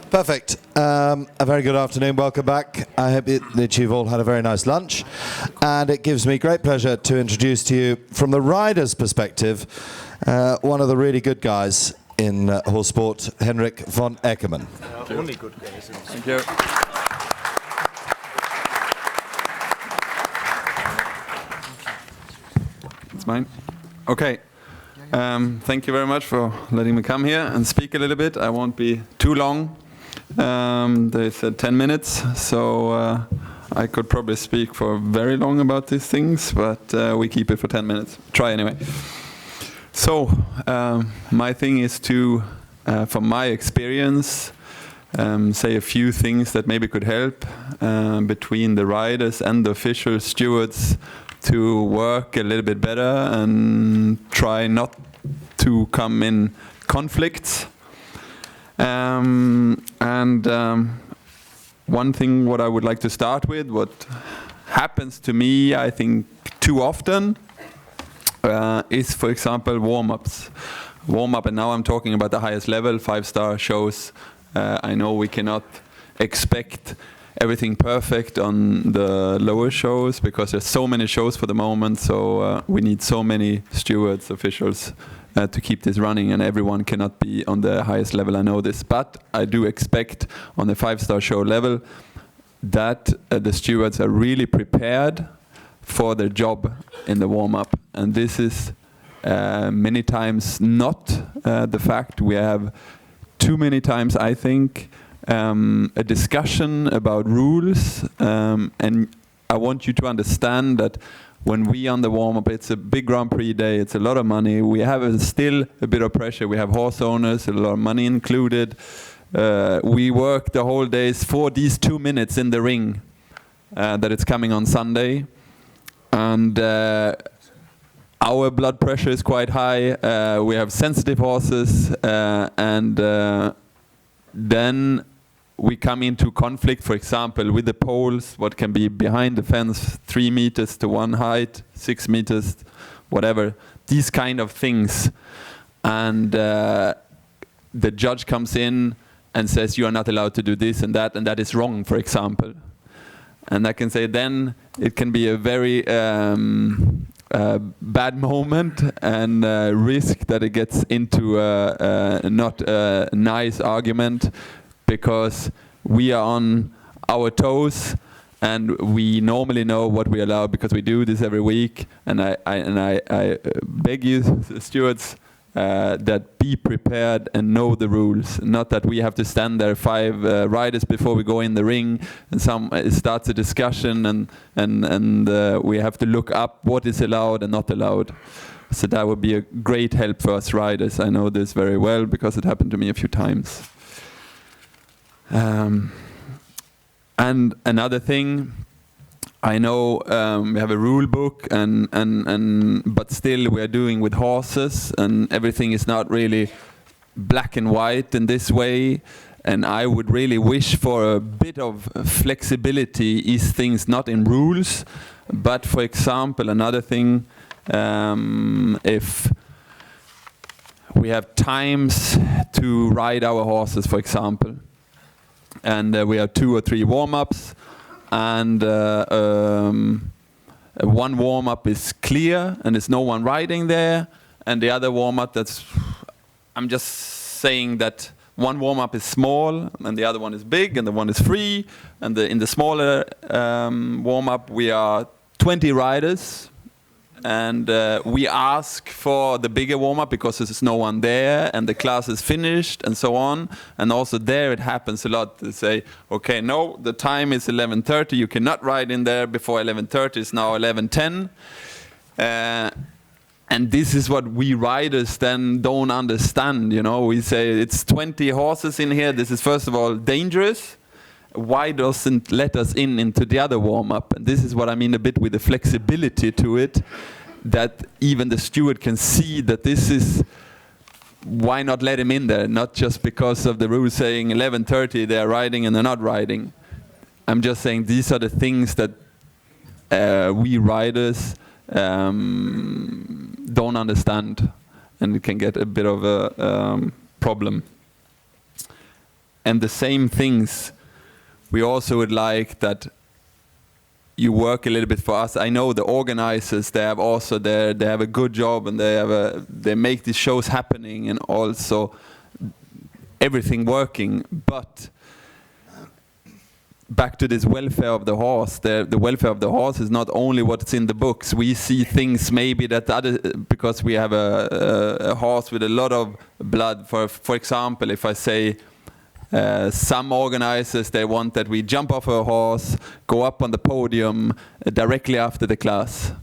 Perfect. A very good afternoon. Welcome back. I hope that you've all had a very nice lunch. And it gives me great pleasure to introduce to you, from the rider's perspective, one of the really good guys in horse sport, Henrik von Eckermann. Only good guys. Thank you. It's mine. Okay. Thank you very much for letting me come here and speak a little bit. I won't be too long. They said 10 minutes, so I could probably speak for very long about these things, but we keep it for 10 minutes. Try anyway. So, my thing is to, from my experience, say a few things that maybe could help between the riders and the official stewards to work a little bit better and try not to come in conflicts. One thing what I would like to start with, what happens to me, I think, too often, is, for example, warm-ups. Warm-up, and now I'm talking about the highest level, 5-star shows. I know we cannot expect everything perfect on the lower shows because there's so many shows for the moment, so we need so many stewards, officials, to keep this running, and everyone cannot be on the highest level, I know this. But I do expect on the 5-star show level that the stewards are really prepared for their job in the warm-up. And this is many times not the fact. We have too many times, I think, a discussion about rules, and I want you to understand that when we on the warm-up, it's a big Grand Prix day, it's a lot of money, we have still a bit of pressure, we have horse owners, a lot of money included, we work the whole days for these 2 minutes in the ring that it's coming on Sunday, and our blood pressure is quite high, we have sensitive horses, and then we come into conflict, for example, with the poles, what can be behind the fence, 3 meters to one height, 6 meters, whatever, these kind of things. And the judge comes in and says, you are not allowed to do this and that is wrong, for example. And I can say then it can be a very bad moment and risk that it gets into not a nice argument, because we are on our toes and we normally know what we allow because we do this every week. And I beg you, stewards, that be prepared and know the rules. Not that we have to stand there 5 riders before we go in the ring and it starts a discussion and we have to look up what is allowed and not allowed. So that would be a great help for us riders. I know this very well because it happened to me a few times. And another thing, I know we have a rule book, but still we are doing with horses, and everything is not really black and white in this way. And I would really wish for a bit of flexibility, is things not in rules, but for example, another thing, if we have times to ride our horses, for example, and we have 2 or 3 warm-ups, and one warm-up is clear and there's no one riding there, and the other warm-up, I'm just saying that one warm-up is small and the other one is big and the one is free, and in the smaller warm-up we are 20 riders, and we ask for the bigger warm-up because there's no one there and the class is finished and so on. And also there it happens a lot to say, okay, no, the time is 11:30, you cannot ride in there before 11:30, it's now 11:10. And this is what we riders then don't understand, you know. We say it's 20 horses in here, this is first of all dangerous. Why doesn't let us into the other warm-up? And this is what I mean a bit with the flexibility to it, that even the steward can see that this is, why not let him in there? Not just because of the rule saying 11:30 they're riding and they're not riding. I'm just saying these are the things that we riders don't understand, and it can get a bit of a problem. and the same things we also would like that you work a little bit for us. I know the organizers, they have also they have a good job, and they make these shows happening and also everything working. But back to this welfare of the horse, the welfare of the horse is not only what's in the books. We see things maybe that because we have a horse with a lot of blood. For example, if I say some organizers, they want that we jump off a horse, go up on the podium directly after the class.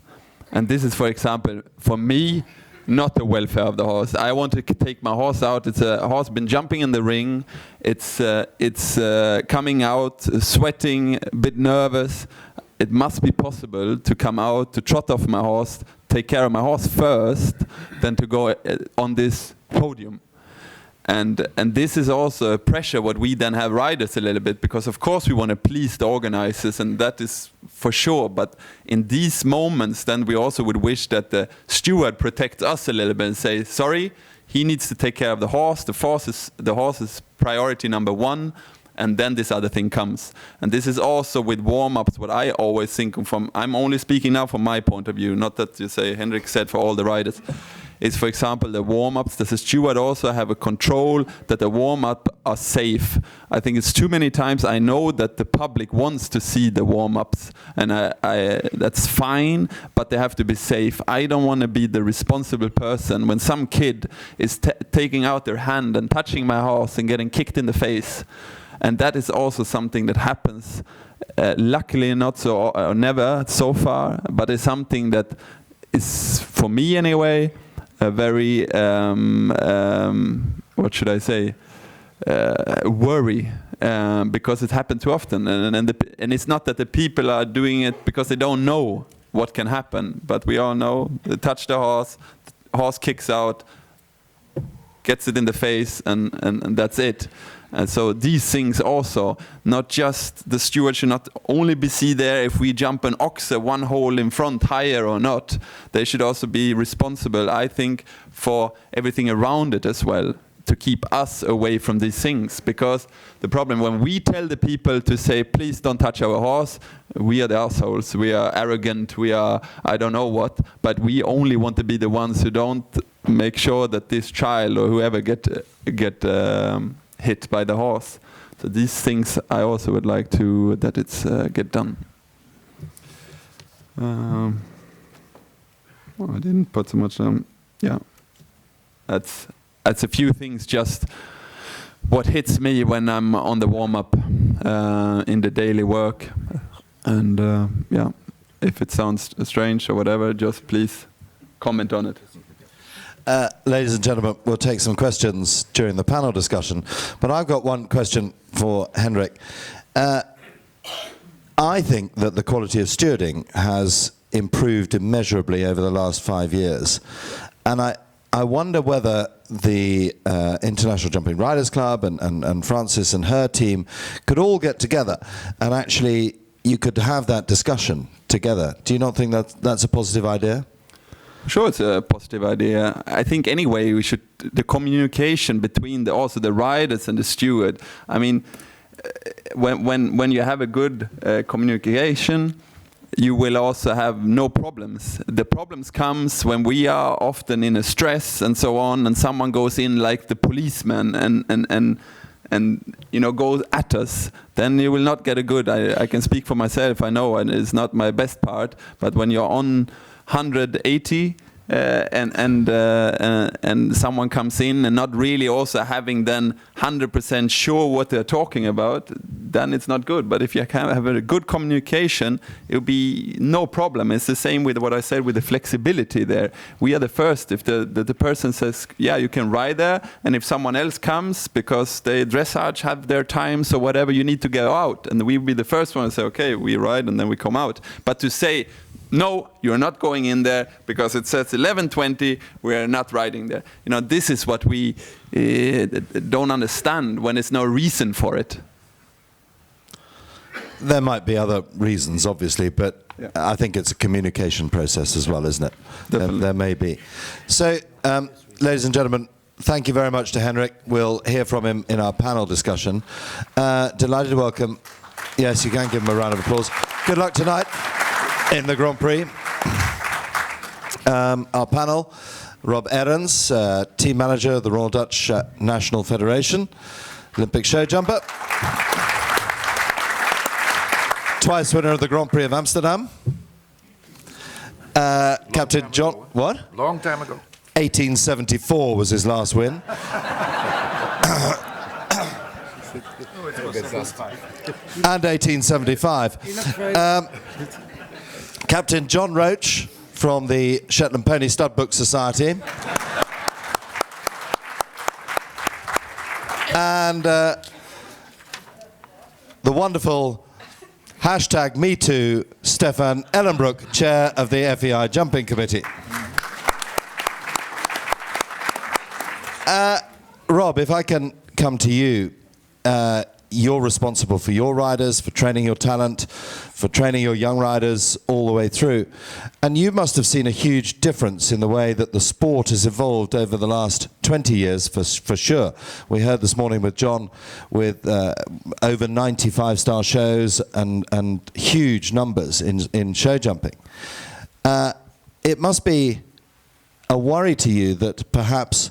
And this is, for example, for me, not the welfare of the horse. I want to take my horse out. It's a horse been jumping in the ring. It's coming out, sweating, a bit nervous. It must be possible to come out, to trot off my horse, take care of my horse first, than to go on this podium. And this is also a pressure what we then have riders a little bit, because of course we want to please the organizers, and that is for sure. But in these moments, then we also would wish that the steward protects us a little bit and say, sorry, he needs to take care of the horse. The horse is priority number one, and then this other thing comes. And this is also with warm-ups what I always think from. I'm only speaking now from my point of view, not that you say Henrik said for all the riders. Is, for example, the warm-ups. Does the steward also have a control that the warm-up are safe? I think it's too many times I know that the public wants to see the warm-ups, and that's fine, but they have to be safe. I don't want to be the responsible person when some kid is taking out their hand and touching my horse and getting kicked in the face. And that is also something that happens, luckily not so, or never so far, but it's something that is, for me anyway, a very, what should I say, worry, because it happens too often. And it's not that the people are doing it because they don't know what can happen, but we all know, they touch the horse kicks out, gets it in the face, and that's it. And so these things also, not just the steward should not only be seen there if we jump an ox one hole in front higher or not. They should also be responsible, I think, for everything around it as well, to keep us away from these things. Because the problem, when we tell the people to say, please don't touch our horse, we are the assholes, we are arrogant, we are I don't know what, but we only want to be the ones who don't make sure that this child or whoever get hit by the horse. So these things I also would like to that it's get done. I didn't put so much. Yeah, that's a few things. Just what hits me when I'm on the warm up in the daily work, and yeah, if it sounds strange or whatever, just please comment on it. Ladies and gentlemen, we'll take some questions during the panel discussion, but I've got one question for Henrik. I think that the quality of stewarding has improved immeasurably over the last 5 years, and I wonder whether the International Jumping Riders Club and Frances and her team could all get together and actually you could have that discussion together. Do you not think that that's a positive idea? Sure, it's a positive idea. I think anyway the communication between also the riders and the steward. I mean, when you have a good communication, you will also have no problems. The problems comes when we are often in a stress and so on, and someone goes in like the policeman and you know goes at us. Then you will not get a good. I can speak for myself. I know, and it's not my best part. But when you're on 180 and someone comes in and not really also having then 100% sure what they're talking about, then it's not good. But if you can have a good communication, it'll be no problem. It's the same with what I said with the flexibility there. We are the first. If the person says, yeah, you can ride there, and if someone else comes because they dressage have their times or whatever, you need to go out. And we'll be the first one to say, okay, we ride and then we come out. But to say, no, you're not going in there because it says 11:20. We are not riding there. You know, this is what we don't understand when there's no reason for it. There might be other reasons, obviously, but yeah. I think it's a communication process as well, isn't it? Definitely. There may be. So, ladies and gentlemen, thank you very much to Henrik. We'll hear from him in our panel discussion. Delighted to welcome, yes, you can give him a round of applause. Good luck tonight in the Grand Prix. Our panel, Rob Ahrens, team manager of the Royal Dutch National Federation, Olympic show jumper. Twice winner of the Grand Prix of Amsterdam. Captain John, what? Long time ago. 1874 was his last win. And 1875. Captain John Roach from the Shetland Pony Stud Book Society. And the wonderful #MeToo Stefan Ellenbrook, chair of the FEI Jumping Committee. Rob, if I can come to you, you're responsible for your riders, for training your talent, for training your young riders all the way through. And you must have seen a huge difference in the way that the sport has evolved over the last 20 years, for sure. We heard this morning with John with over 95-star shows and huge numbers in show jumping. It must be a worry to you that perhaps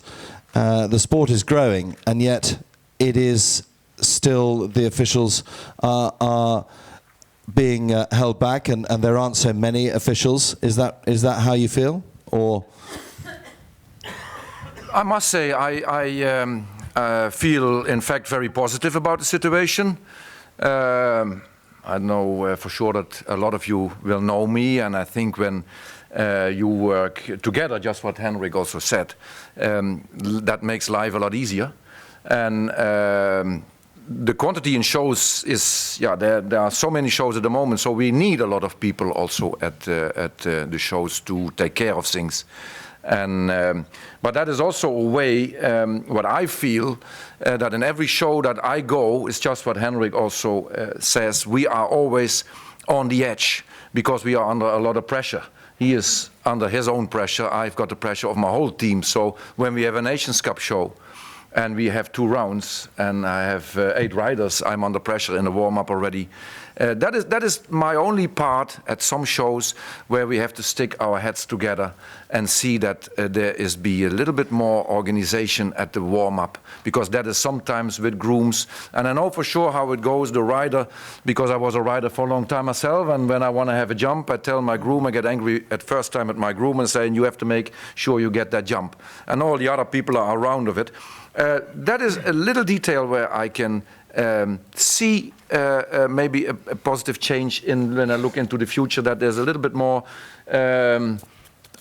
the sport is growing, and yet it is still the officials are being held back, and there aren't so many officials. Is that how you feel, or? I must say I feel, in fact, very positive about the situation. I know for sure that a lot of you will know me, and I think when you work together, just what Henrik also said, that makes life a lot easier. And the quantity in shows is, yeah, there are so many shows at the moment, so we need a lot of people also at the shows to take care of things. And but that is also a way, what I feel, that in every show that I go, is just what Henrik also says, we are always on the edge, because we are under a lot of pressure. He is under his own pressure, I've got the pressure of my whole team. So when we have a Nations Cup show, and we have 2 rounds, and I have 8 riders, I'm under pressure in the warm-up already. That is my only part at some shows where we have to stick our heads together and see that there be a little bit more organization at the warm-up, because that is sometimes with grooms. And I know for sure how it goes, the rider, because I was a rider for a long time myself, and when I want to have a jump, I tell my groom, I get angry at first time at my groom and saying, you have to make sure you get that jump. And all the other people are around of it. That is a little detail where I can see maybe a positive change when I look into the future, that there's a little bit more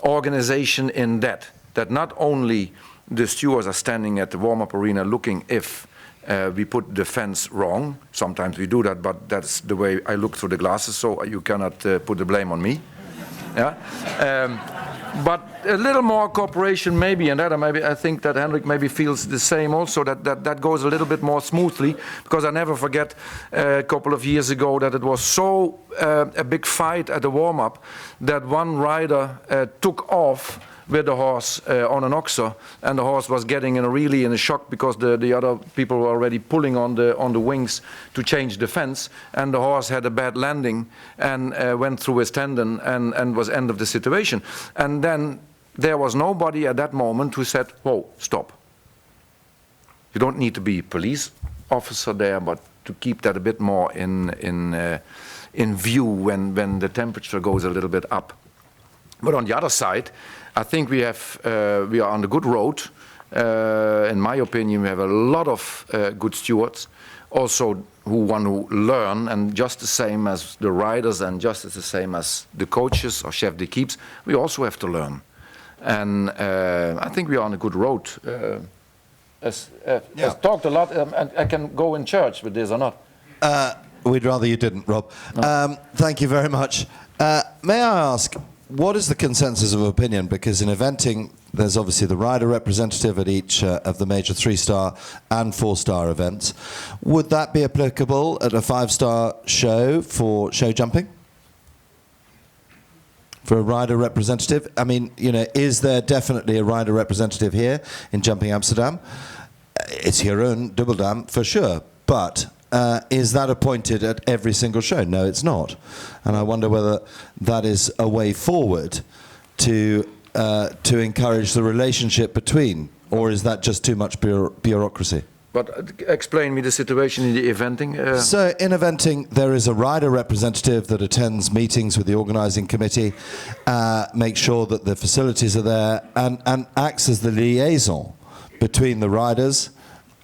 organization in that not only the stewards are standing at the warm-up arena looking if we put the fence wrong. Sometimes we do that, but that's the way I look through the glasses, so you cannot put the blame on me. Yeah. But a little more cooperation maybe, and that maybe I think that Henrik maybe feels the same also, that goes a little bit more smoothly, because I never forget a couple of years ago that it was so a big fight at the warm-up that one rider took off with the horse on an oxer, and the horse was getting really in a shock because the other people were already pulling on the wings to change the fence, and the horse had a bad landing and went through his tendon and was end of the situation. And then there was nobody at that moment who said, whoa, stop. You don't need to be a police officer there, but to keep that a bit more in view when the temperature goes a little bit up. But on the other side, I think we are on the good road. In my opinion, we have a lot of good stewards, also who want to learn, and just the same as the riders and just as the same as the coaches or chef d'équipes, we also have to learn. And I think we are on a good road. As talked a lot, and I can go in church with this or not. We'd rather you didn't, Rob. No. Thank you very much. May I ask, what is the consensus of opinion? Because in eventing, there's obviously the rider representative at each of the major 3-star and 4-star events. Would that be applicable at a 5-star show for show jumping? for a rider representative? I mean, you know, is there definitely a rider representative here in Jumping Amsterdam? It's Jeroen Dubbeldam for sure, but is that appointed at every single show? No, it's not. And I wonder whether that is a way forward to encourage the relationship between, or is that just too much bureaucracy? But explain me the situation in the eventing. So in eventing, there is a rider representative that attends meetings with the organising committee, makes sure that the facilities are there, and acts as the liaison between the riders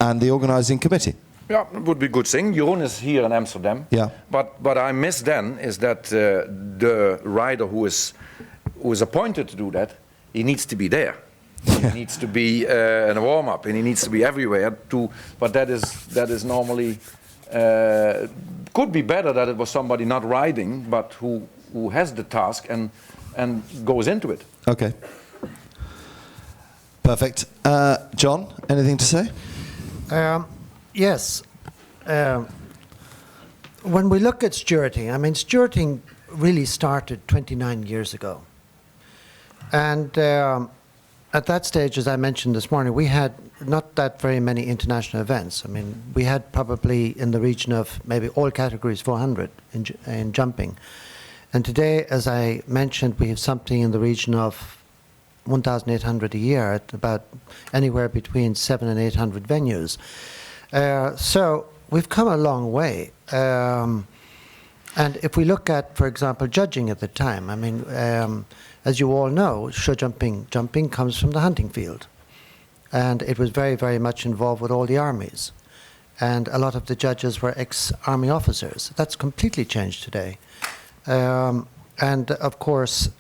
and the organising committee. Yeah, it would be a good thing. Jeroen is here in Amsterdam. Yeah. But what I miss then is that the rider who is appointed to do that, he needs to be there. He needs to be in a warm-up, and he needs to be everywhere. But that is normally could be better that it was somebody not riding, but who has the task and goes into it. Okay. Perfect. John, anything to say? Yes. When we look at stewarding, I mean, stewarding really started 29 years ago. And at that stage, as I mentioned this morning, we had not that very many international events. I mean, we had probably in the region of maybe all categories 400 in jumping. And today, as I mentioned, we have something in the region of 1,800 a year at about anywhere between 700 and 800 venues. So we've come a long way. And if we look at, for example, judging at the time, I mean, as you all know, show jumping comes from the hunting field. And it was very, very much involved with all the armies. And a lot of the judges were ex-army officers. That's completely changed today. And of course,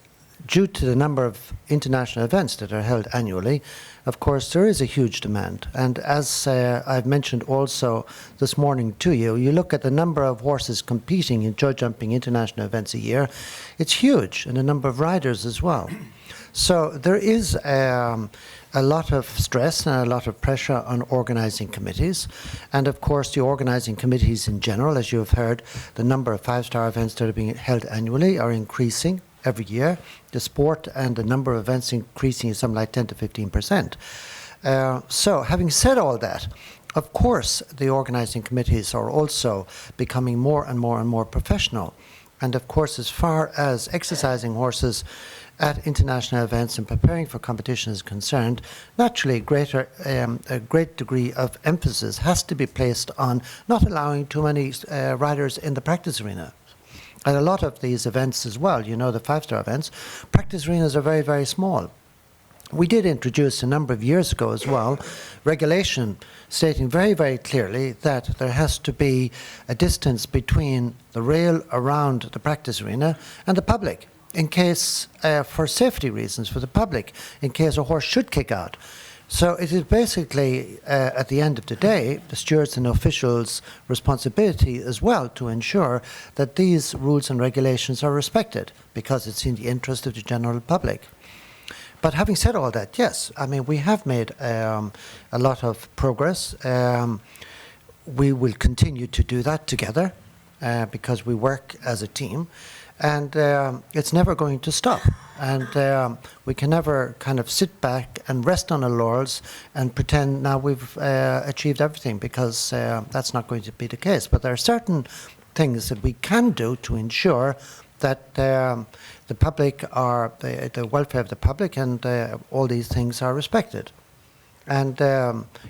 due to the number of international events that are held annually, of course, there is a huge demand. And as I've mentioned also this morning to you, you look at the number of horses competing in show jumping international events a year, it's huge, and the number of riders as well. So there is a lot of stress and a lot of pressure on organising committees. And of course, the organising committees in general, as you have heard, the number of five-star events that are being held annually are increasing every year. The sport and the number of events increasing is something like 10 to 15%. So having said all that, of course, the organising committees are also becoming more and more and more professional. And of course, as far as exercising horses at international events and preparing for competition is concerned, naturally a great degree of emphasis has to be placed on not allowing too many riders in the practice arena. At a lot of these events as well, you know, the five-star events, practice arenas are very, very small. We did introduce a number of years ago as well regulation stating very, very clearly that there has to be a distance between the rail around the practice arena and the public in case, for safety reasons for the public, in case a horse should kick out. So it is basically, at the end of the day, the stewards and officials' responsibility as well to ensure that these rules and regulations are respected, because it's in the interest of the general public. But having said all that, yes, I mean, we have made a lot of progress. We will continue to do that together because we work as a team. And it's never going to stop. And we can never kind of sit back and rest on our laurels and pretend now we've achieved everything, because that's not going to be the case. But there are certain things that we can do to ensure that the public are, the welfare of the public and all these things are respected. And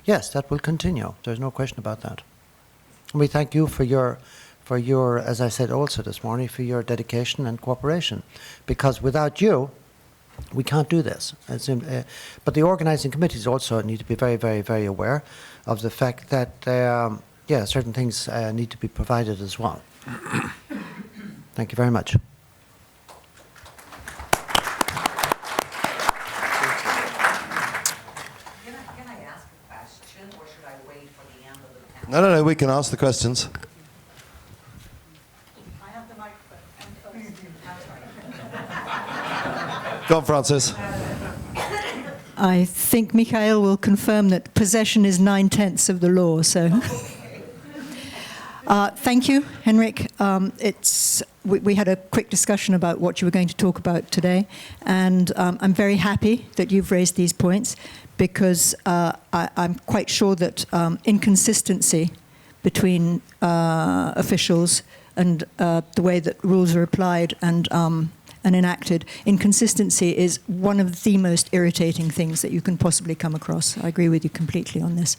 yes, that will continue. There's no question about that. We thank you for your, as I said also this morning, for your dedication and cooperation. Because without you, we can't do this. But the organising committees also need to be very, very, very aware of the fact that, yeah, certain things need to be provided as well. Thank you very much. Can I ask a question, or should I wait for the end of the panel? No, we can ask the questions. I have the microphone. Go on, Francis. I think Michael will confirm that possession is 9/10 of the law, so. Thank you, Henrik. We had a quick discussion about what you were going to talk about today, and I'm very happy that you've raised these points, because I'm quite sure that inconsistency between officials and the way that rules are applied and enacted, inconsistency is one of the most irritating things that you can possibly come across. I agree with you completely on this.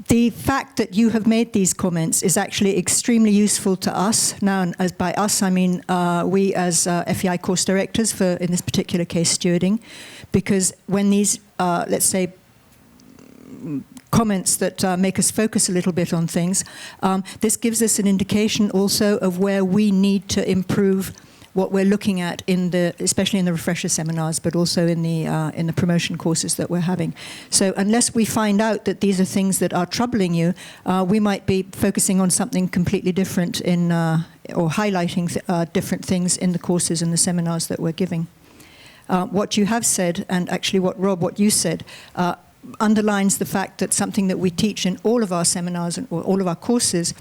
The fact that you have made these comments is actually extremely useful to us. Now, and as by us, I mean we as FEI course directors for, in this particular case, stewarding, because when these, let's say, comments that make us focus a little bit on things, this gives us an indication also of where we need to improve what we're looking at in the, especially in the refresher seminars, but also in the promotion courses that we're having. So unless we find out that these are things that are troubling you, we might be focusing on something completely different in, or highlighting different things in the courses and the seminars that we're giving. What you have said, and actually what you said, underlines the fact that something that we teach in all of our seminars and all of our courses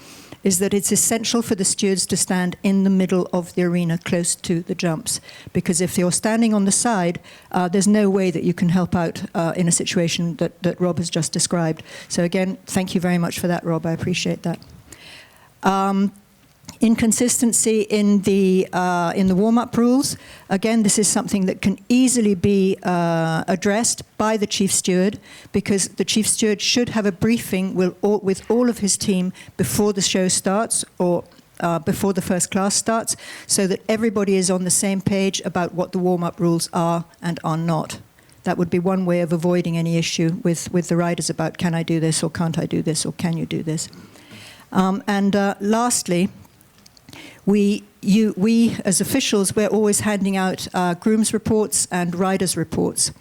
is that it's essential for the stewards to stand in the middle of the arena, close to the jumps. Because if you're standing on the side, there's no way that you can help out in a situation that Rob has just described. So again, thank you very much for that, Rob. I appreciate that. Inconsistency in the warm-up rules. Again, this is something that can easily be addressed by the chief steward, because the chief steward should have a briefing with all of his team before the show starts, or before the first class starts, so that everybody is on the same page about what the warm-up rules are and are not. That would be one way of avoiding any issue with the riders about, can I do this, or can't I do this, or can you do this? Lastly, we as officials, we're always handing out grooms reports and riders reports.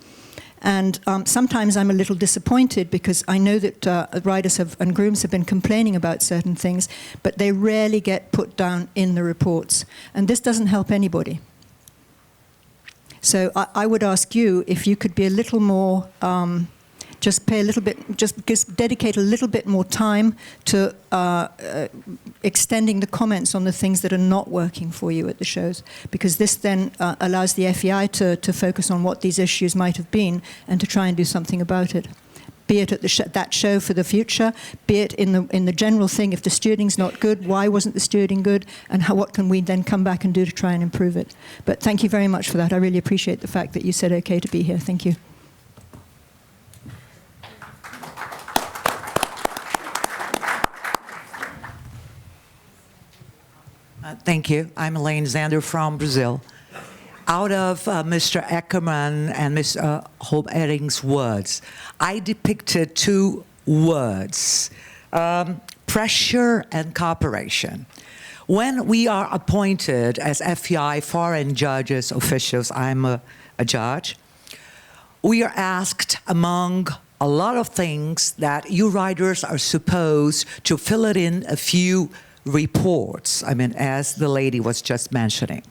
And sometimes I'm a little disappointed, because I know that riders and grooms have been complaining about certain things, but they rarely get put down in the reports. And this doesn't help anybody. So I would ask you if you could be a little more, just dedicate a little bit more time to extending the comments on the things that are not working for you at the shows, because this then allows the FEI to focus on what these issues might have been and to try and do something about it. Be it at that show for the future, be it in the general thing, if the stewarding's not good, why wasn't the stewarding good, and what can we then come back and do to try and improve it. But thank you very much for that. I really appreciate the fact that you said okay to be here. Thank you. Thank you. I'm Elaine Zander from Brazil. Out of Mr. Eckermann and Mr. Holbering's words, I depicted two words, pressure and cooperation. When we are appointed as FEI foreign judges, officials, I'm a judge, we are asked, among a lot of things, that you riders are supposed to fill it in a few reports, I mean, as the lady was just mentioning.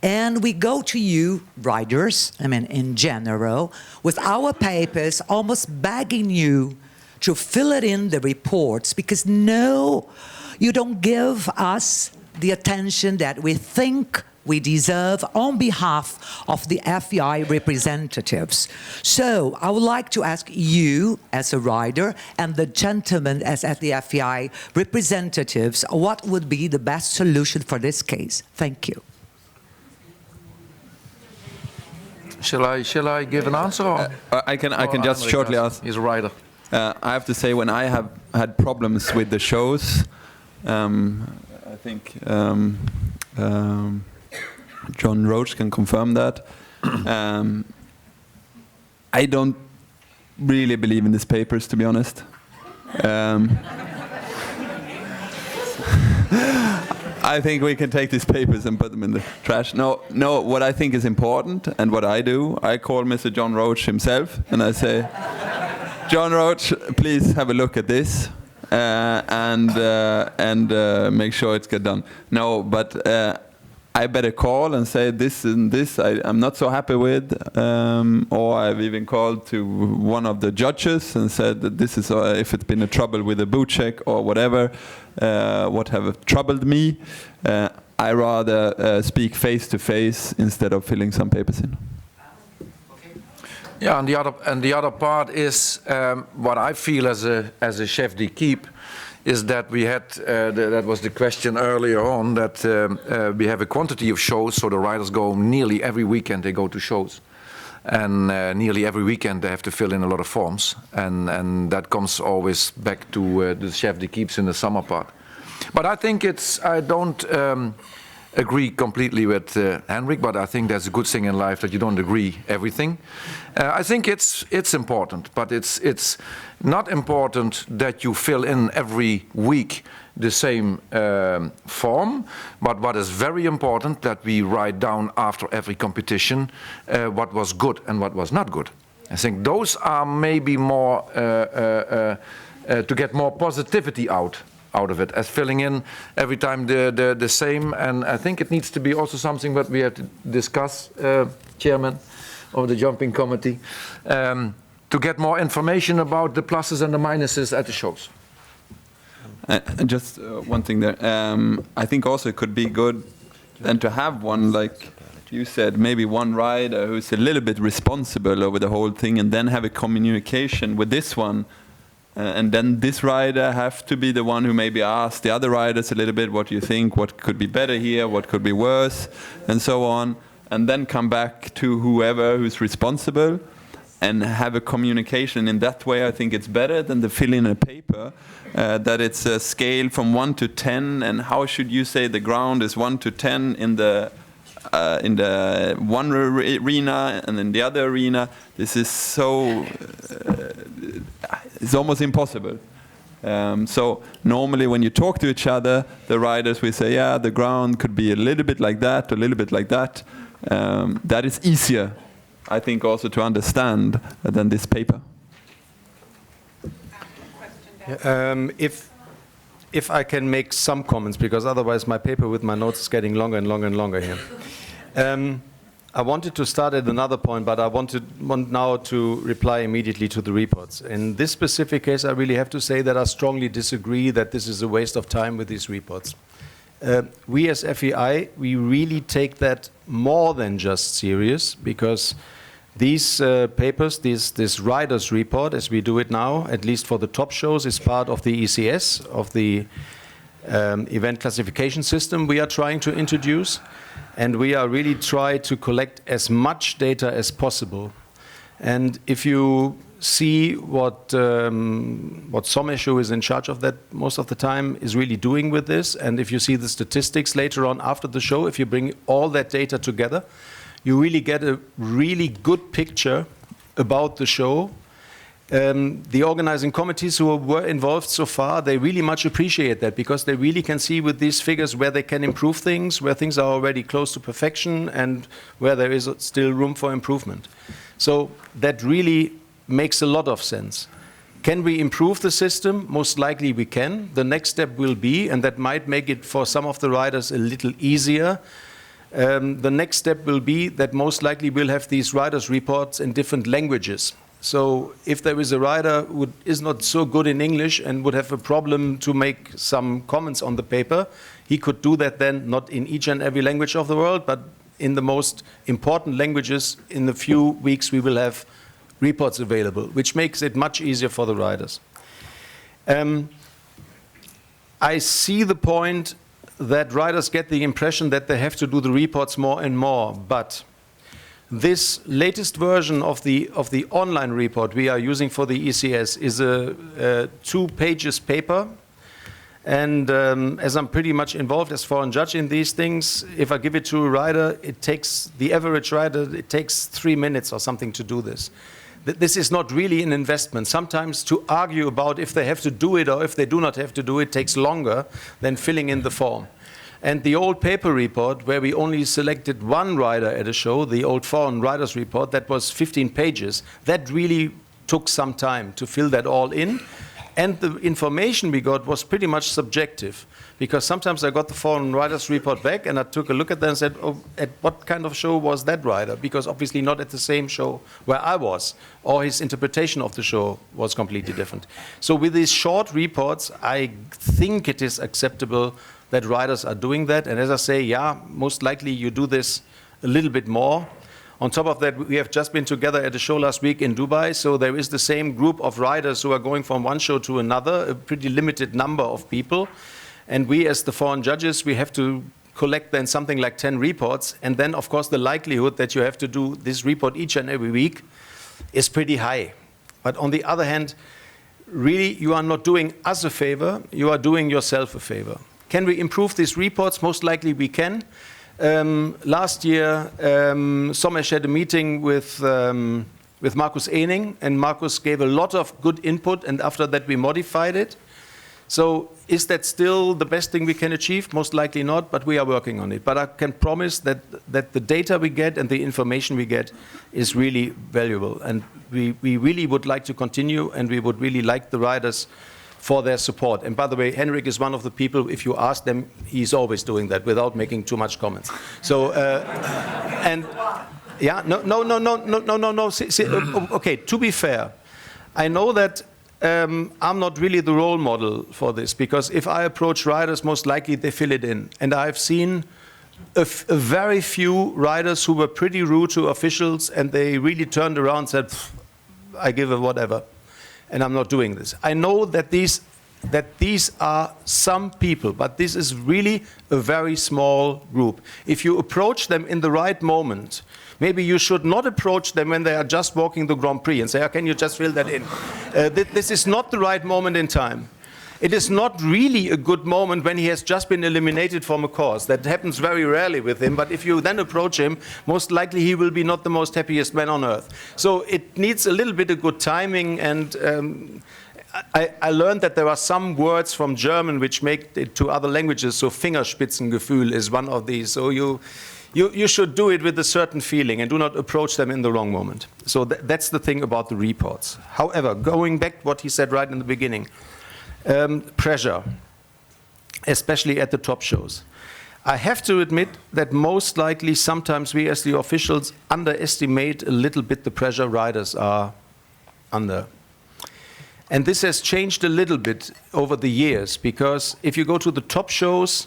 And we go to you, riders, I mean, in general, with our papers, almost begging you to fill it in the reports, because no, you don't give us the attention that we think we deserve on behalf of the FEI representatives. So I would like to ask you as a rider and the gentlemen as at the FEI representatives, what would be the best solution for this case? Thank you. Shall I give an answer? Or? I can just shortly ask. He's a rider. I have to say, when I have had problems with the shows, I think John Roach can confirm that. I don't really believe in these papers, to be honest. I think we can take these papers and put them in the trash. No, what I think is important, and what I do, I call Mr. John Roach himself, and I say, John Roach, please have a look at this, and make sure it's get done. No, but I better call and say this and this I'm not so happy with, or I've even called to one of the judges and said that this is if it's been a trouble with a boot check or whatever, what have troubled me. I rather speak face to face instead of filling some papers in. Yeah, and the other part is what I feel as a chef d'équipe is that we had that was the question earlier on, that we have a quantity of shows, so the riders go nearly every weekend. They go to shows, and nearly every weekend they have to fill in a lot of forms, and that comes always back to the chef d'équipes in the summer part. But I think I don't agree completely with Henrik, but I think that's a good thing in life, that you don't agree everything. I think it's important, but it's not important that you fill in every week the same form. But what is very important, that we write down after every competition what was good and what was not good. I think those are maybe more to get more positivity out of it, as filling in every time the same. And I think it needs to be also something that we have to discuss, Chairman of the Jumping Committee, to get more information about the pluses and the minuses at the shows. And just one thing there, I think also it could be good then to have one, like you said, maybe one rider who's a little bit responsible over the whole thing, and then have a communication with this one. And then this rider have to be the one who maybe asks the other riders a little bit, what do you think, what could be better here, what could be worse, and so on. And then come back to whoever who's responsible and have a communication. In that way, I think it's better than the fill in a paper, that it's a scale from 1 to 10, and how should you say the ground is 1 to 10 in the one arena and in the other arena. This is so it's almost impossible. So normally when you talk to each other, the riders will say, yeah, the ground could be a little bit like that, a little bit like that. That is easier, I think, also to understand than this paper. If I can make some comments, because otherwise my paper with my notes is getting longer and longer and longer here. I wanted to start at another point, but I want now to reply immediately to the reports. In this specific case, I really have to say that I strongly disagree that this is a waste of time with these reports. We as FEI, we really take that more than just serious, because these papers, this riders report, as we do it now, at least for the top shows, is part of the ECS, of the event classification system we are trying to introduce. And we are really trying to collect as much data as possible. And if you see what Somesh, who is in charge of that most of the time, is really doing with this, and if you see the statistics later on after the show, if you bring all that data together, you really get a really good picture about the show. The organizing committees who were involved so far, they really much appreciate that, because they really can see with these figures where they can improve things, where things are already close to perfection, and where there is still room for improvement. So that really makes a lot of sense. Can we improve the system? Most likely we can. The next step will be, and that might make it for some of the riders a little easier, the next step will be that most likely we'll have these riders' reports in different languages. So if there is a rider who is not so good in English and would have a problem to make some comments on the paper, he could do that then, not in each and every language of the world, but in the most important languages. In the few weeks we will have reports available, which makes it much easier for the riders. I see the point that riders get the impression that they have to do the reports more and more, but this latest version of the online report we are using for the ECS is a 2 pages paper. And as I'm pretty much involved as foreign judge in these things, if I give it to a rider, it takes, the average rider, it takes 3 minutes or something to do this. This is not really an investment. Sometimes to argue about if they have to do it or if they do not have to do it takes longer than filling in the form. And the old paper report, where we only selected one rider at a show, the old foreign riders report, that was 15 pages. That really took some time to fill that all in. And the information we got was pretty much subjective, because sometimes I got the foreign riders report back and I took a look at that and said, oh, at what kind of show was that rider? Because obviously not at the same show where I was, or his interpretation of the show was completely different. So with these short reports, I think it is acceptable that riders are doing that. And as I say, yeah, most likely you do this a little bit more. On top of that, we have just been together at a show last week in Dubai, so there is the same group of riders who are going from one show to another, a pretty limited number of people. And we, as the foreign judges, we have to collect then something like 10 reports. And then, of course, the likelihood that you have to do this report each and every week is pretty high. But on the other hand, really, you are not doing us a favor, you are doing yourself a favor. Can we improve these reports? Most likely we can. Last year, Somesh had a meeting with Markus Ehning, and Markus gave a lot of good input, and after that we modified it. So is that still the best thing we can achieve? Most likely not, but we are working on it. But I can promise that the data we get and the information we get is really valuable. And we really would like to continue, and we would really like the riders for their support. And by the way, Henrik is one of the people, if you ask them, he's always doing that without making too much comments. So, and yeah, no. See, okay, to be fair, I know that I'm not really the role model for this, because if I approach riders, most likely they fill it in. And I've seen a very few riders who were pretty rude to officials, and they really turned around and said, I give a whatever, and I'm not doing this. I know that these are some people, but this is really a very small group. If you approach them in the right moment, maybe you should not approach them when they are just walking the Grand Prix and say, oh, can you just fill that in? This is not the right moment in time. It is not really a good moment when he has just been eliminated from a course. That happens very rarely with him, but if you then approach him, most likely he will be not the most happiest man on earth. So it needs a little bit of good timing, and I learned that there are some words from German which make it to other languages, so Fingerspitzengefühl is one of these. So you should do it with a certain feeling and do not approach them in the wrong moment. So that's the thing about the reports. However, going back to what he said right in the beginning, pressure, especially at the top shows. I have to admit that most likely sometimes we as the officials underestimate a little bit the pressure riders are under. And this has changed a little bit over the years, because if you go to the top shows,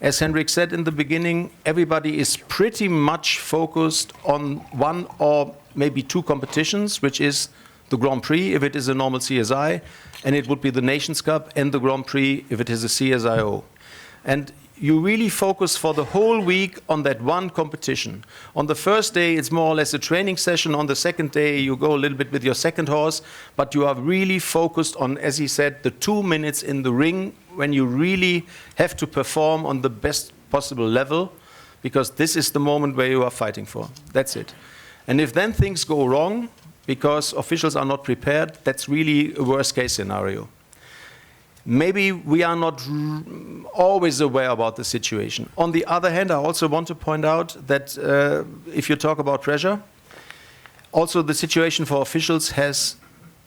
as Henrik said in the beginning, everybody is pretty much focused on one or maybe two competitions, which is the Grand Prix if it is a normal CSI, and it would be the Nations Cup, and the Grand Prix if it is a CSIO. And you really focus for the whole week on that one competition. On the first day, it's more or less a training session. On the second day, you go a little bit with your second horse, but you are really focused on, as he said, the 2 minutes in the ring when you really have to perform on the best possible level, because this is the moment where you are fighting for. That's it. And if then things go wrong, because officials are not prepared, that's really a worst case scenario. Maybe we are not always aware about the situation. On the other hand, I also want to point out that if you talk about pressure, also the situation for officials has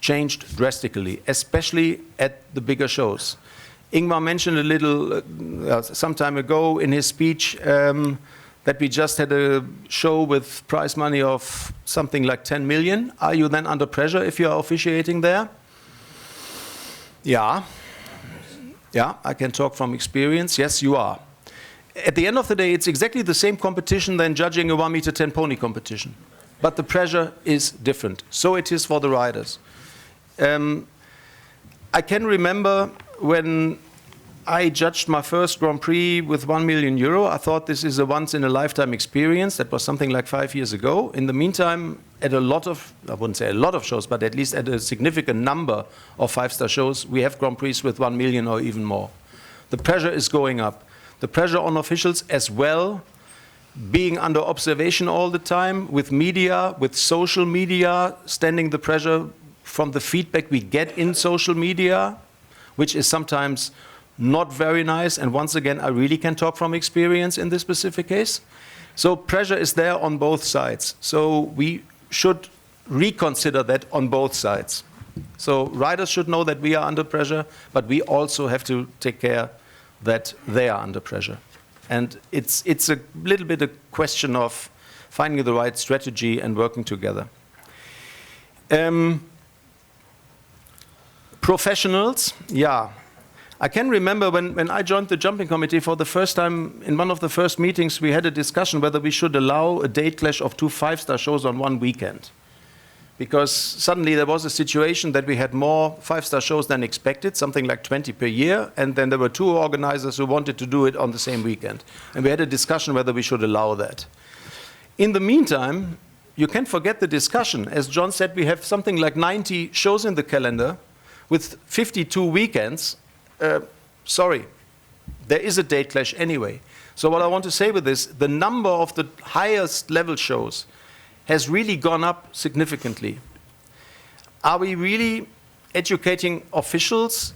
changed drastically, especially at the bigger shows. Ingmar mentioned a little some time ago in his speech that we just had a show with prize money of something like 10 million. Are you then under pressure if you are officiating there? Yeah. Yeah, I can talk from experience. Yes, you are. At the end of the day, it's exactly the same competition than judging a 1m10 pony competition. But the pressure is different. So it is for the riders. I can remember when I judged my first Grand Prix with €1 million. I thought this is a once-in-a-lifetime experience. That was something like 5 years ago. In the meantime, at a lot of, I wouldn't say a lot of shows, but at least at a significant number of five-star shows, we have Grand Prix with 1 million or even more. The pressure is going up. The pressure on officials as well, being under observation all the time, with media, with social media, standing the pressure from the feedback we get in social media, which is sometimes not very nice. And once again, I really can talk from experience in this specific case. So pressure is there on both sides. So we should reconsider that on both sides. So riders should know that we are under pressure, but we also have to take care that they are under pressure. And it's a little bit a question of finding the right strategy and working together. Professionals, yeah. I can remember when I joined the jumping committee for the first time, in one of the first meetings, we had a discussion whether we should allow a date clash of 2 5-star shows on one weekend. Because suddenly there was a situation that we had more 5-star shows than expected, something like 20 per year, and then there were 2 organizers who wanted to do it on the same weekend. And we had a discussion whether we should allow that. In the meantime, you can forget the discussion. As John said, we have something like 90 shows in the calendar with 52 weekends. Sorry, there is a date clash anyway. So what I want to say with this, the number of the highest level shows has really gone up significantly. Are we really educating officials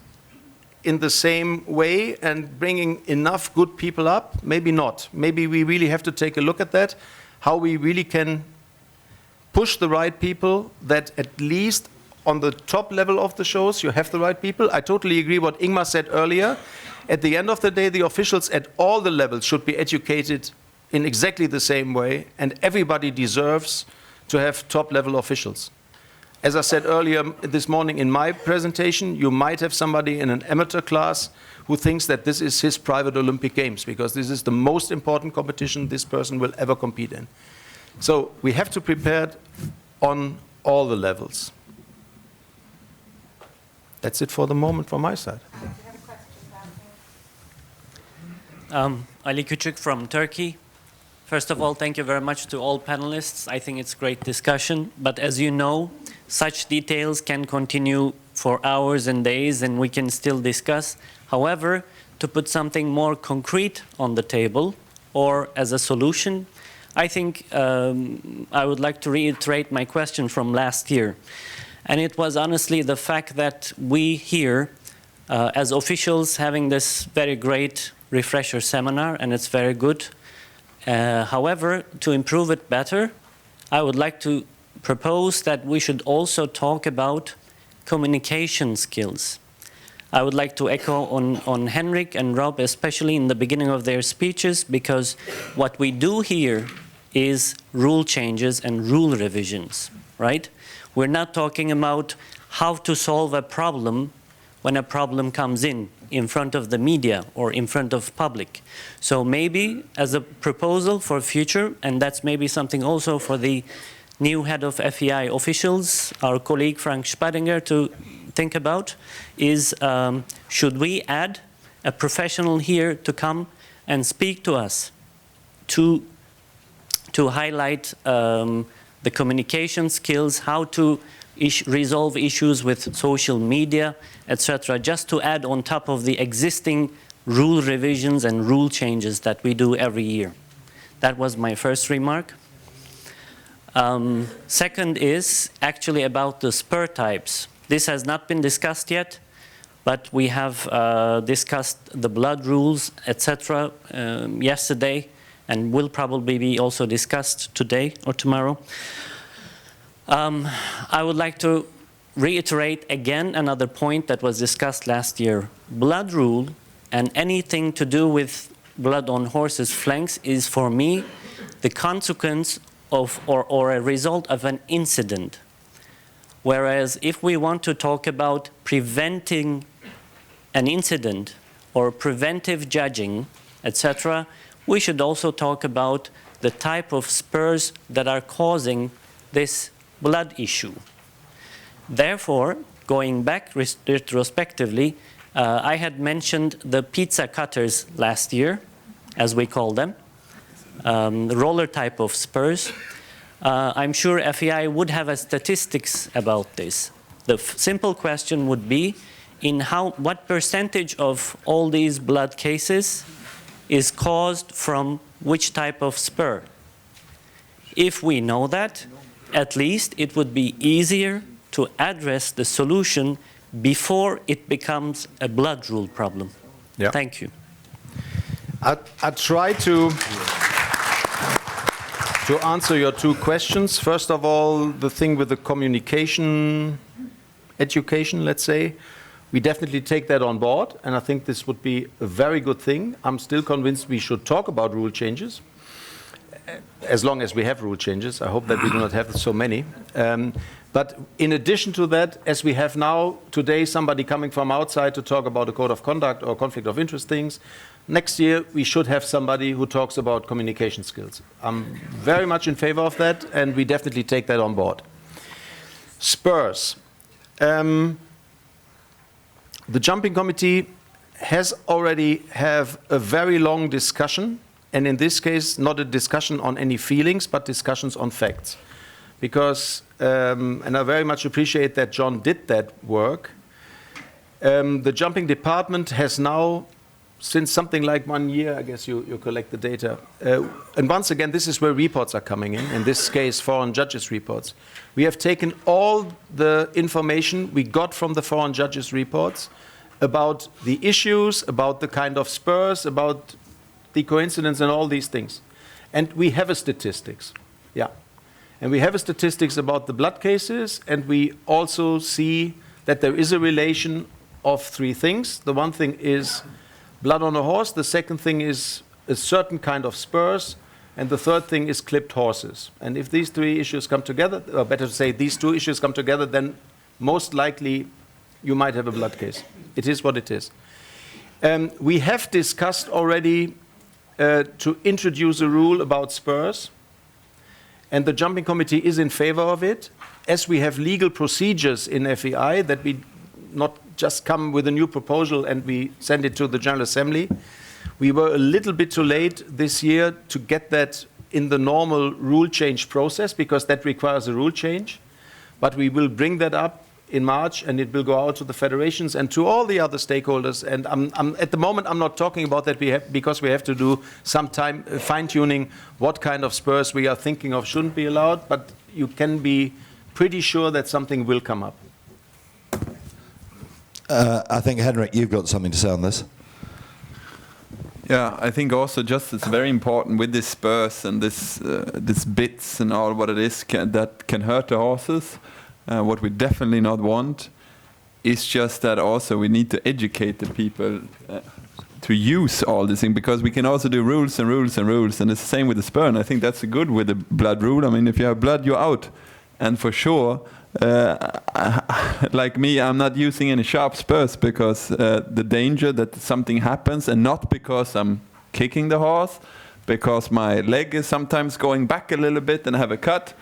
in the same way and bringing enough good people up? Maybe not. Maybe we really have to take a look at that, how we really can push the right people, that at least on the top level of the shows you have the right people. I totally agree what Ingmar said earlier. At the end of the day, the officials at all the levels should be educated in exactly the same way, and everybody deserves to have top-level officials. As I said earlier this morning in my presentation, you might have somebody in an amateur class who thinks that this is his private Olympic Games, because this is the most important competition this person will ever compete in. So we have to prepare on all the levels. That's it for the moment from my side. Ali Küçük from Turkey. First of all, thank you very much to all panelists. I think it's great discussion. But as you know, such details can continue for hours and days, and we can still discuss. However, to put something more concrete on the table or as a solution, I think I would like to reiterate my question from last year. And it was honestly the fact that we here, as officials, having this very great refresher seminar, and it's very good. However, to improve it better, I would like to propose that we should also talk about communication skills. I would like to echo on Henrik and Rob, especially in the beginning of their speeches, because what we do here is rule changes and rule revisions, right? We're not talking about how to solve a problem when a problem comes in front of the media or in front of public. So maybe as a proposal for future, and that's maybe something also for the new head of FEI officials, our colleague Frank Spadinger, to think about, is should we add a professional here to come and speak to us, to highlight the communication skills, how to resolve issues with social media, etc., just to add on top of the existing rule revisions and rule changes that we do every year. That was my first remark. Second is actually about the spur types. This has not been discussed yet, but we have discussed the blood rules, etc., yesterday, and will probably be also discussed today or tomorrow. I would like to reiterate again another point that was discussed last year. Blood rule and anything to do with blood on horses' flanks is, for me, the consequence of or a result of an incident. Whereas if we want to talk about preventing an incident or preventive judging, etc., we should also talk about the type of spurs that are causing this blood issue. Therefore, going back retrospectively, I had mentioned the pizza cutters last year, as we call them, the roller type of spurs. I'm sure FEI would have a statistics about this. The simple question would be, what percentage of all these blood cases is caused from which type of spur? If we know that, at least it would be easier to address the solution before it becomes a blood rule problem. Yeah. Thank you. I try to answer your two questions. First of all, the thing with the communication education, let's say. We definitely take that on board, and I think this would be a very good thing. I'm still convinced we should talk about rule changes, as long as we have rule changes. I hope that we do not have so many. But in addition to that, as we have now today somebody coming from outside to talk about a code of conduct or conflict of interest things, next year we should have somebody who talks about communication skills. I'm very much in favor of that, and we definitely take that on board. Spurs. The jumping committee has already have a very long discussion, and in this case not a discussion on any feelings but discussions on facts. Because, and I very much appreciate that John did that work, the jumping department has now, since something like 1 year, I guess you collect the data, and once again this is where reports are coming in this case foreign judges reports. We have taken all the information we got from the foreign judges reports about the issues, about the kind of spurs, about the coincidence and all these things. And we have a statistics, yeah. And we have a statistics about the blood cases, and we also see that there is a relation of 3 things. The one thing is blood on a horse, the second thing is a certain kind of spurs, and the third thing is clipped horses. And if these 3 issues come together, or better to say these 2 issues come together, then most likely you might have a blood case. It is what it is. We have discussed already to introduce a rule about spurs, and the jumping committee is in favor of it, as we have legal procedures in FEI that we not just come with a new proposal and we send it to the General Assembly. We were a little bit too late this year to get that in the normal rule change process, because that requires a rule change. But we will bring that up in March, and it will go out to the federations and to all the other stakeholders. And at the moment, I'm not talking about that because we have to do some time fine-tuning what kind of spurs we are thinking of shouldn't be allowed, but you can be pretty sure that something will come up. I think, Henrik, you've got something to say on this. Yeah, I think also just it's very important with this spurs and this bits and all what it is that can hurt the horses. What we definitely not want is just that also we need to educate the people to use all these things, because we can also do rules and rules and rules, and it's the same with the spur, and I think that's good with the blood rule. I mean, if you have blood, you're out. And for sure, like me, I'm not using any sharp spurs because the danger that something happens, and not because I'm kicking the horse, because my leg is sometimes going back a little bit and I have a cut,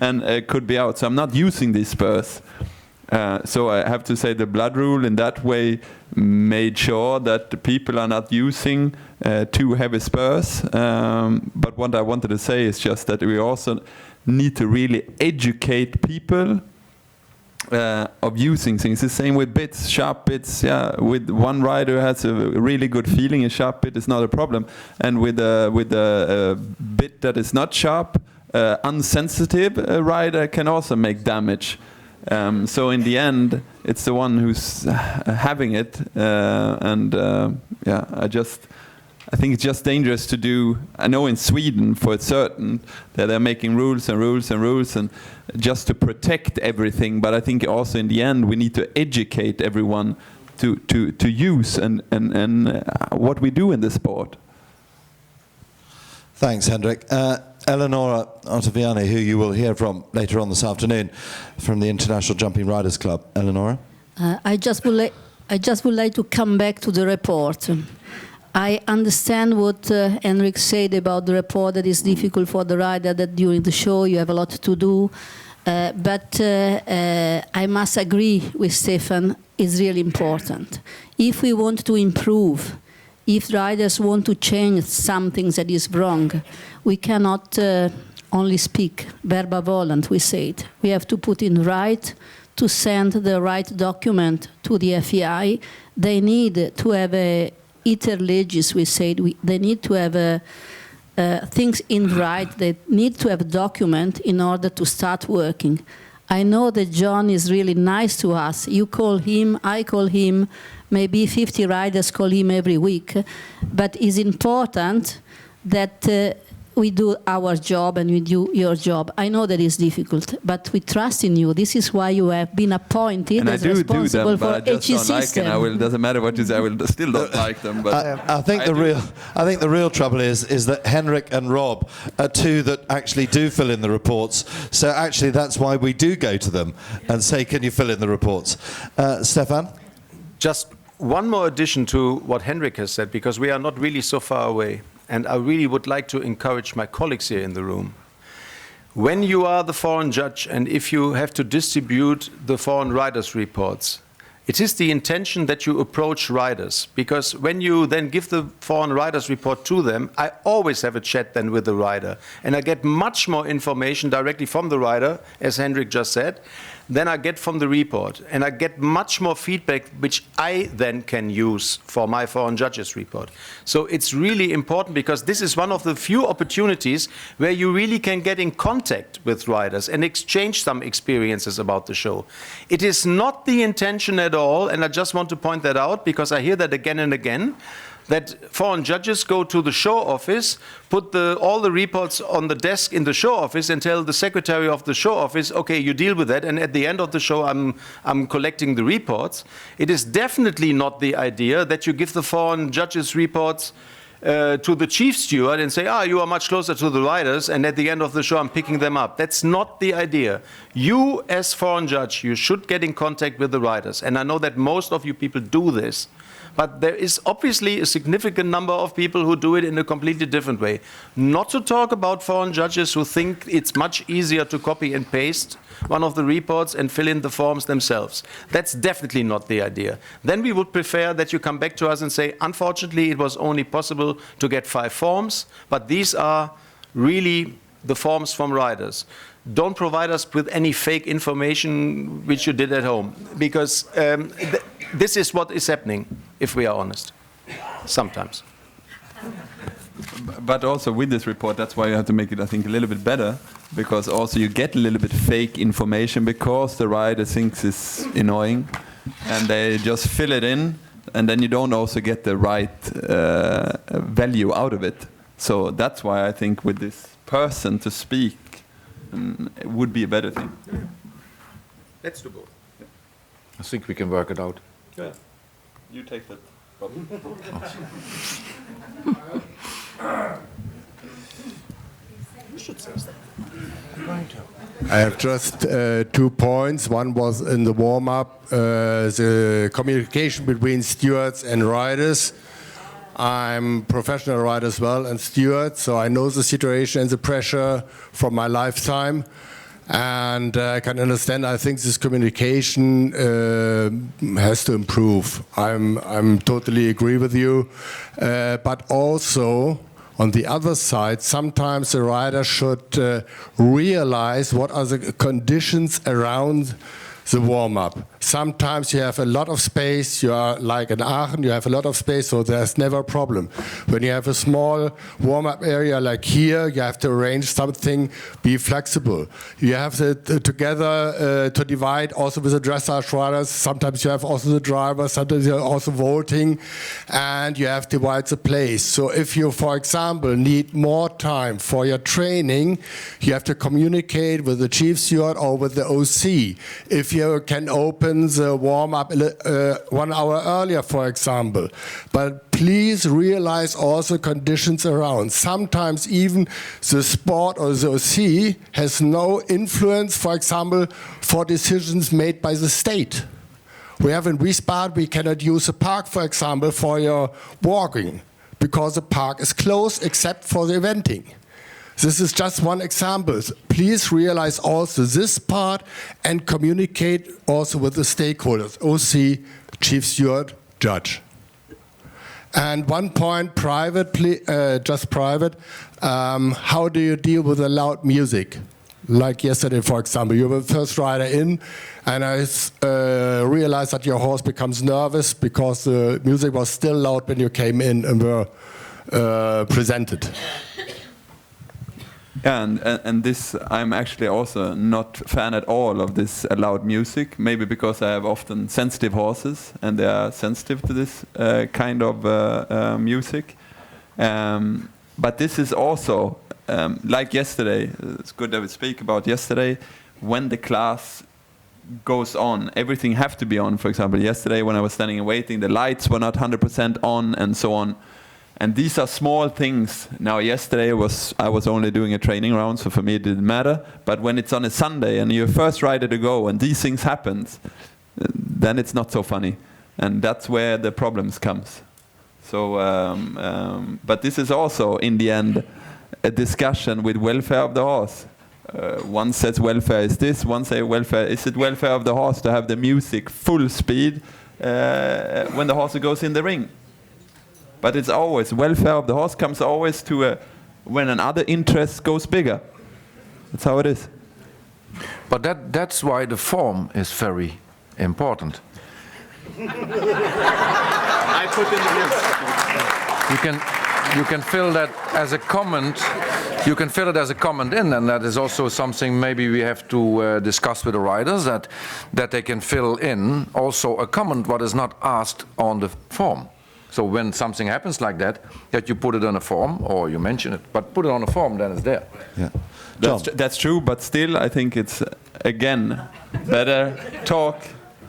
and it could be out. So I'm not using these spurs. So I have to say the blood rule in that way made sure that the people are not using too heavy spurs. But what I wanted to say is just that we also need to really educate people of using things. The same with bits, sharp bits. Yeah, with one rider who has a really good feeling, a sharp bit is not a problem. And with a bit that is not sharp, unsensitive rider can also make damage. So in the end, it's the one who's having it, yeah, I think it's just dangerous to do. I know in Sweden, for certain, that they're making rules and rules and rules, and just to protect everything. But I think also in the end, we need to educate everyone to use and what we do in the sport. Thanks, Hendrik. Eleonora Ottaviani, who you will hear from later on this afternoon, from the International Jumping Riders Club. Eleonora? I just would like to come back to the report. I understand what Henrik said about the report, that it's difficult for the rider, that during the show you have a lot to do. But I must agree with Stefan, it's really important. If we want to improve, if riders want to change something that is wrong, we cannot only speak, verba volant, we say it. We have to put in right, to send the right document to the FEI. They need to have a iter legis, we said. They need to have things in right. They need to have a document in order to start working. I know that John is really nice to us. You call him, I call him, maybe 50 riders call him every week. But it's important that we do our job and we do your job. I know that is difficult, but we trust in you. This is why you have been appointed And I as do responsible them, for but I just HE don't like system. it. I will. Doesn't matter what you say. I will still don't like them. But I think the real trouble is that Henrik and Rob are two that actually do fill in the reports. So actually, that's why we do go to them and say, "Can you fill in the reports?" Stefan? Just one more addition to what Henrik has said, because we are not really so far away. And I really would like to encourage my colleagues here in the room. When you are the foreign judge and if you have to distribute the foreign riders' reports, it is the intention that you approach riders, because when you then give the foreign riders' report to them, I always have a chat then with the rider. And I get much more information directly from the rider, as Henrik just said, than I get from the report. And I get much more feedback, which I then can use for my foreign judges report. So it's really important, because this is one of the few opportunities where you really can get in contact with riders and exchange some experiences about the show. It is not the intention at all, and I just want to point that out, because I hear that again and again, that foreign judges go to the show office, put all the reports on the desk in the show office and tell the secretary of the show office, okay, you deal with that, and at the end of the show I'm collecting the reports. It is definitely not the idea that you give the foreign judges reports to the chief steward and say, you are much closer to the riders, and at the end of the show I'm picking them up. That's not the idea. You, as foreign judge, you should get in contact with the riders, and I know that most of you people do this. But there is obviously a significant number of people who do it in a completely different way. Not to talk about foreign judges who think it's much easier to copy and paste one of the reports and fill in the forms themselves. That's definitely not the idea. Then we would prefer that you come back to us and say, unfortunately, it was only possible to get 5 forms, but these are really the forms from riders. Don't provide us with any fake information which you did at home, because this is what is happening, if we are honest, sometimes. But also with this report, that's why you have to make it, I think, a little bit better, because also you get a little bit fake information because the rider thinks it's annoying, and they just fill it in, and then you don't also get the right value out of it. So that's why I think with this person to speak, it would be a better thing. Let's do both. I think we can work it out. Yeah. You take that. I have just 2 points. One was in the warm-up, the communication between stewards and riders. I'm professional rider as well and steward, so I know the situation and the pressure from my lifetime. And I can understand, I think this communication has to improve. I'm totally agree with you. But also, on the other side, sometimes the rider should realize what are the conditions around the warm-up. Sometimes you have a lot of space, you are like in Aachen, you have a lot of space, so there's never a problem. When you have a small warm-up area like here, you have to arrange something, be flexible. You have to together to divide also with the dressage riders. Sometimes you have also the driver, sometimes you're also voting, and you have to divide the place. So if you, for example, need more time for your training, you have to communicate with the chief steward or with the OC. If you can open the warm-up 1 hour earlier, for example. But please realize also conditions around. Sometimes even the sport or the OC has no influence, for example, for decisions made by the state. We have in Wiesbaden, we cannot use a park, for example, for your walking, because the park is closed except for the eventing. This is just one example. Please realize also this part and communicate also with the stakeholders, OC, chief steward, judge. And one point, just private, how do you deal with the loud music? Like yesterday, for example, you were the first rider in, and I realized that your horse becomes nervous because the music was still loud when you came in and were presented. Yeah, and this, I'm actually also not fan at all of this loud music, maybe because I have often sensitive horses and they are sensitive to this kind of music. But this is also like yesterday, it's good that we speak about yesterday, when the class goes on, everything have to be on. For example, yesterday when I was standing and waiting, the lights were not 100% on and so on. And these are small things. Now yesterday I was only doing a training round, so for me it didn't matter. But when it's on a Sunday and you're first rider to go and these things happen, then it's not so funny. And that's where the problems comes. So, but this is also in the end a discussion with welfare of the horse. One says welfare is this, one says welfare, is it welfare of the horse to have the music full speed when the horse goes in the ring? But it's always, welfare of the horse comes always to when another interest goes bigger. That's how it is. But that's why the form is very important. I put in the You can fill that as a comment. You can fill it as a comment in, and that is also something maybe we have to discuss with the riders, that they can fill in also a comment what is not asked on the form. So when something happens like that you put it on a form or you mention it, but put it on a form, then it's there. Yeah. That's true, but still I think it's again better talk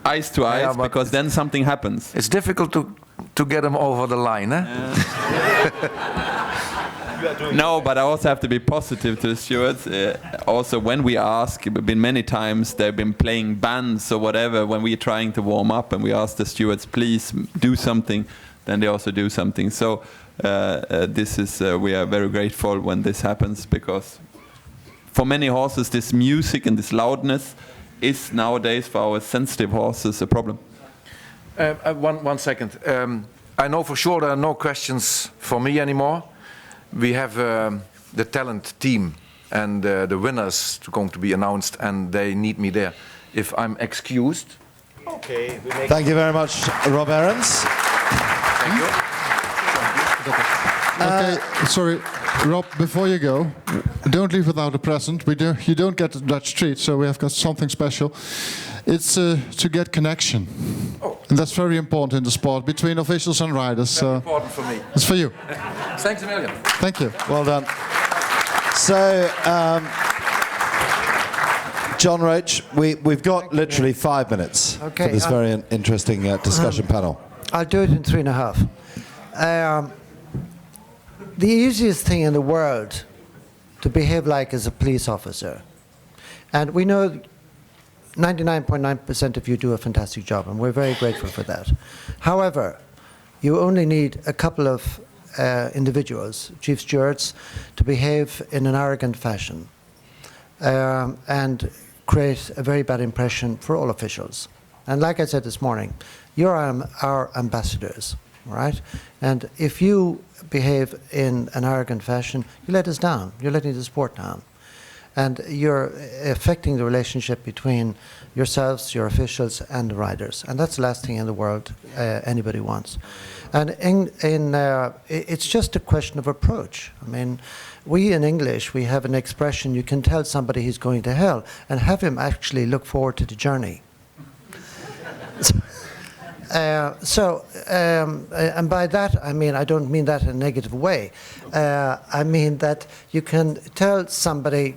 eyes to eyes, because then something happens. It's difficult to get them over the line, eh? No, but I also have to be positive to the stewards. Also, when we ask, it's been many times they've been playing bands or whatever when we're trying to warm up, and we ask the stewards, please do something, then they also do something. So this is we are very grateful when this happens, because for many horses this music and this loudness is nowadays for our sensitive horses a problem. One second. I know for sure there are no questions for me anymore. We have the talent team and the winners going to be announced, and they need me there. If I'm excused. Okay. Thank you very much, Rob Ahrens. Thank you. Okay, sorry, Rob, before you go, don't leave without a present. You don't get the Dutch treat, so we have got something special. It's to get connection. Oh. And that's very important in the sport, between officials and riders. Very important for me. It's for you. Thanks a million. Thank you. Well done. So, John Roach, we've got literally 5 minutes for this very interesting discussion panel. I'll do it in 3.5. The easiest thing in the world to behave like is a police officer. And we know 99.9% of you do a fantastic job, and we're very grateful for that. However, you only need a couple of individuals, chief stewards, to behave in an arrogant fashion and create a very bad impression for all officials. And like I said this morning, you're our ambassadors, right? And if you behave in an arrogant fashion, you let us down. You're letting the sport down. And you're affecting the relationship between yourselves, your officials, and the riders. And that's the last thing in the world anybody wants. And it's just a question of approach. I mean, we in English, we have an expression, you can tell somebody he's going to hell and have him actually look forward to the journey. And by that, I mean, I don't mean that in a negative way. I mean that you can tell somebody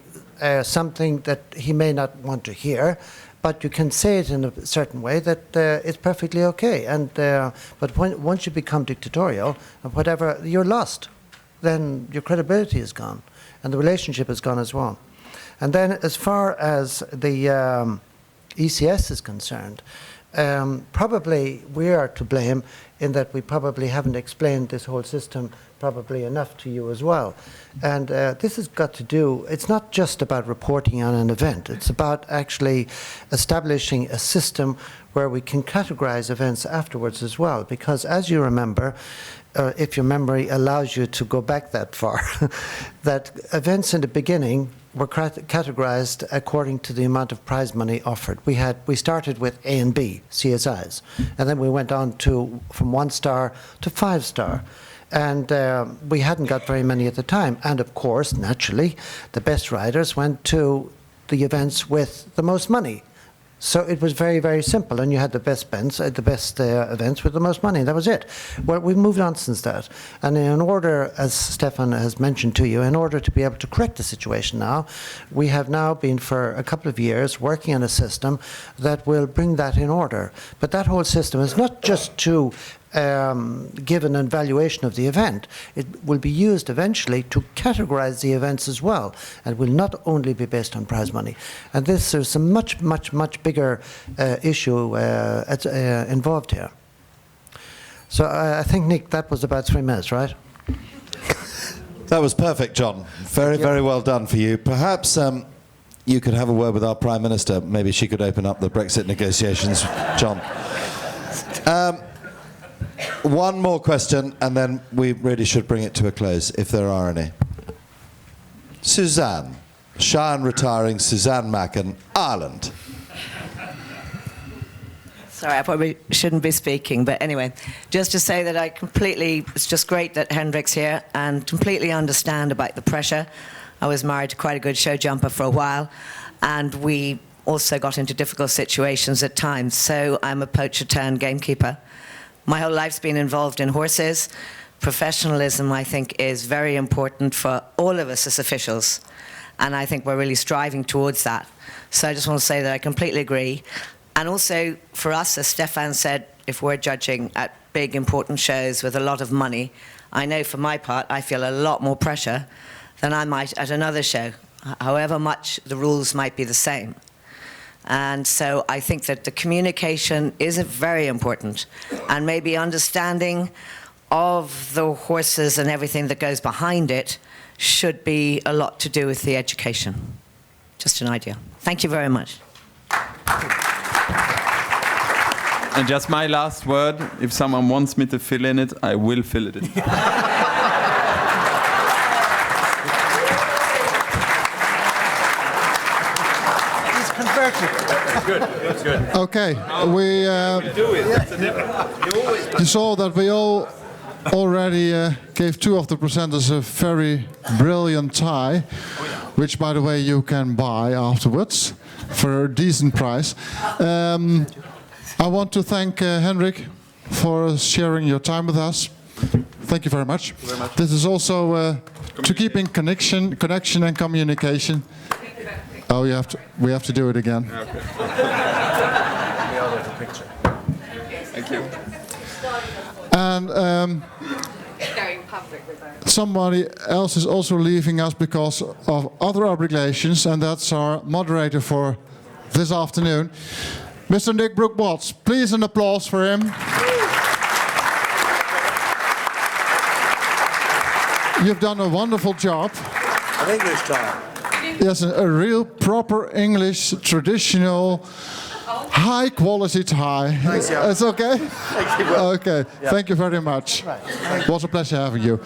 something that he may not want to hear, but you can say it in a certain way that it's perfectly okay. And but once you become dictatorial and whatever, you're lost. Then your credibility is gone, and the relationship is gone as well. And then, as far as the ECS is concerned, probably we are to blame in that we probably haven't explained this whole system probably enough to you as well. And this has got to do, it's not just about reporting on an event, it's about actually establishing a system where we can categorize events afterwards as well. Because as you remember, if your memory allows you to go back that far, that events in the beginning were categorized according to the amount of prize money offered. We started with A and B, CSIs, and then we went on to from 1 star to 5 star. And we hadn't got very many at the time. And of course, naturally, the best riders went to the events with the most money. So it was very, very simple, and you had the best events with the most money. That was it. Well, we've moved on since that. And in order, as Stefan has mentioned to you, in order to be able to correct the situation now, we have now been for a couple of years working on a system that will bring that in order. But that whole system is not just to give an evaluation of the event. It will be used eventually to categorize the events as well, and will not only be based on prize money. And this is a much, much, much bigger issue involved here. So I think, Nick, that was about 3 minutes, right? That was perfect, John. Very, very well done for you. Perhaps you could have a word with our Prime Minister. Maybe she could open up the Brexit negotiations, John. One more question, and then we really should bring it to a close, if there are any. Suzanne. Shy and retiring Suzanne Macken, Ireland. Sorry, I probably shouldn't be speaking, but anyway, just to say that it's just great that Hendrik's here and completely understand about the pressure. I was married to quite a good show jumper for a while, and we also got into difficult situations at times, so I'm a poacher turned gamekeeper. My whole life's been involved in horses. Professionalism, I think, is very important for all of us as officials, and I think we're really striving towards that. So I just want to say that I completely agree. And also, for us, as Stefan said, if we're judging at big, important shows with a lot of money, I know for my part, I feel a lot more pressure than I might at another show, however much the rules might be the same. And so I think that the communication is very important, and maybe understanding of the horses and everything that goes behind it should be a lot to do with the education. Just an idea. Thank you very much. And just my last word, if someone wants me to fill in it, I will fill it in. Good. That's good. Okay, you saw that we all already gave 2 of the presenters a very brilliant tie, which, by the way, you can buy afterwards for a decent price. I want to thank Hendrik for sharing your time with us. Thank you very much. This is also to keep in connection and communication. Oh, we have to do it again. Okay. Thank you. And somebody else is also leaving us because of other obligations, and that's our moderator for this afternoon, Mr. Nick Brooke-Watts. Please an applause for him. You've done a wonderful job. An English time. Yes, a real proper English, traditional, high-quality tie. Thanks, yeah. It's okay? Thank you. Okay, yeah. Thank you very much. It was a pleasure having you.